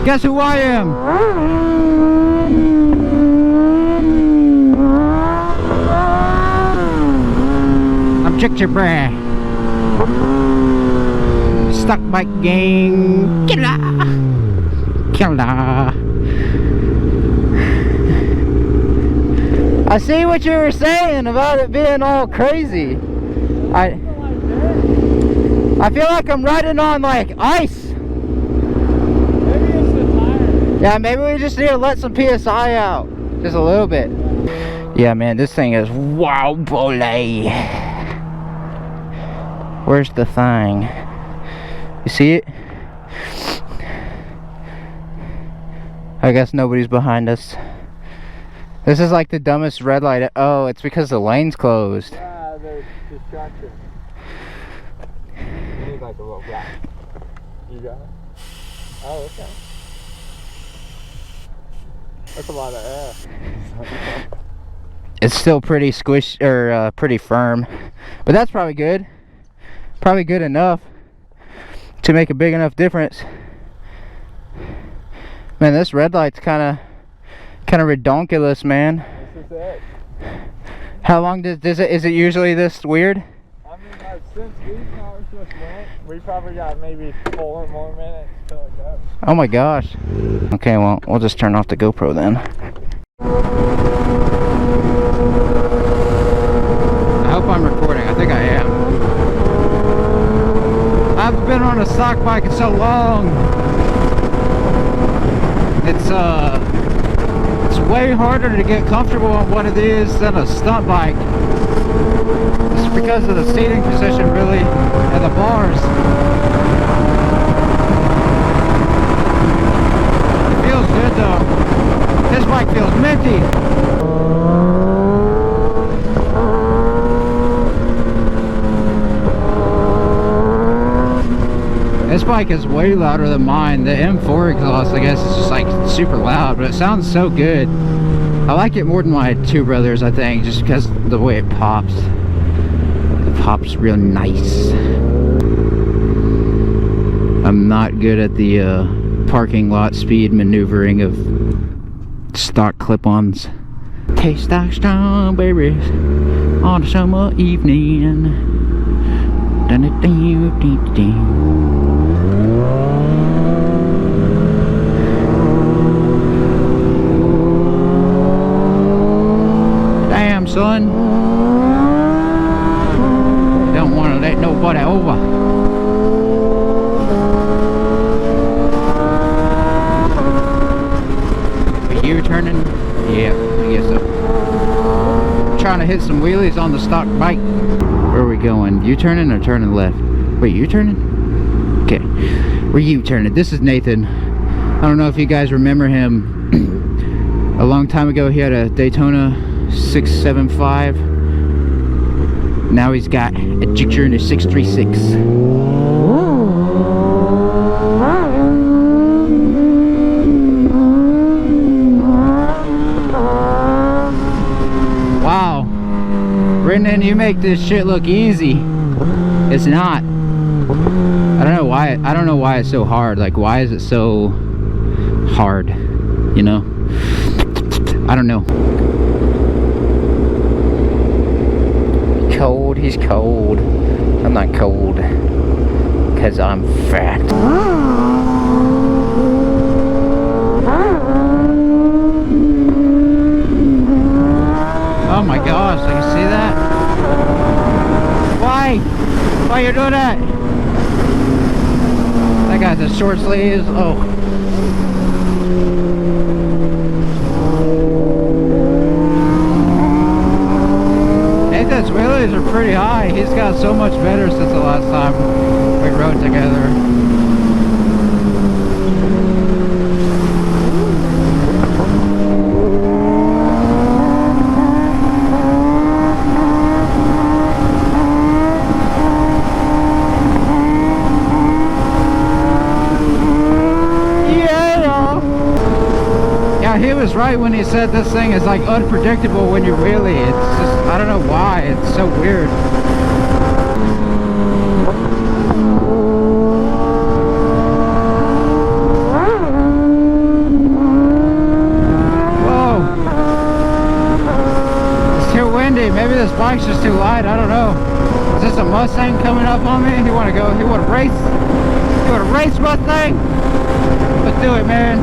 Guess who I am? I'm Ginger Brad. Stuck bike gang. Killer. Killer. I see what you were saying about it being all crazy. I feel like I'm riding on like ice. Maybe it's the tire. Yeah, maybe we just need to let some PSI out. Just a little bit. Yeah, man, this thing is wow, bully. Where's the thing? You see it? I guess nobody's behind us. This is like the dumbest red light. Oh, it's because the lane's closed. Yeah, there's distraction. You need like a little gap. You got it? Oh, okay. That's a lot of air. It's still pretty squish or pretty firm, but that's probably good. Probably good enough to make a big enough difference. Man, this red light's kind of redonkulous, man. This is it. How long is it usually this weird? I mean, like, since these cars just went, we probably got maybe 4 more minutes till it goes. Oh my gosh. Okay, well, we'll just turn off the GoPro then. I hope I'm recording. I think I am. I haven't been on a stock bike in so long. It's way harder to get comfortable on what it is than a stunt bike. It's because of the seating position, really, and the bars. It feels good though. This bike feels minty. This bike is way louder than mine. The M4 exhaust, I guess, is just like super loud, but it sounds so good. I like it more than my two brothers, I think, just because of the way it pops. It pops real nice. I'm not good at the parking lot speed maneuvering of stock clip-ons. Taste like strawberries on a summer evening. Damn, son. Don't want to let nobody over. Are you turning? Yeah, I guess so. Trying to hit some wheelies on the stock bike. Where are we going? You turning or turning left? Wait, you turning? Okay. Where you turning? This is Nathan. I don't know if you guys remember him. A long time ago he had a Daytona 675. Now he's got a Gicture in a 636. Wow. Brendan, you make this shit look easy. It's not. I don't know why it's so hard. Like, why is it so hard? You know? I don't know. Cold, he's cold. I'm not cold. Because I'm fat. Oh my gosh, I can see that. Why? Why you doing that? That guy's the short sleeves. Oh. Nathan's wheelies are pretty high. He's got so much better since the last time we rode together. He was right when he said this thing is like unpredictable when you wheelie. It's just, I don't know why, it's so weird. bike's just too light. I don't know. Is this a Mustang coming up on me? You want to go? You want to race? You want to race, Mustang? Let's do it, man.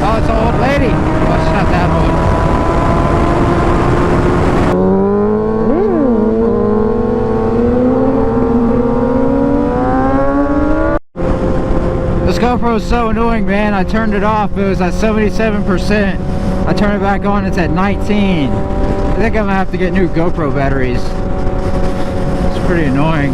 Oh, it's an old lady. Oh, she's not that old. This GoPro is so annoying, man. I turned it off. It was at 77%. I turned it back on. It's at 19. I think I'm gonna have to get new GoPro batteries. It's pretty annoying.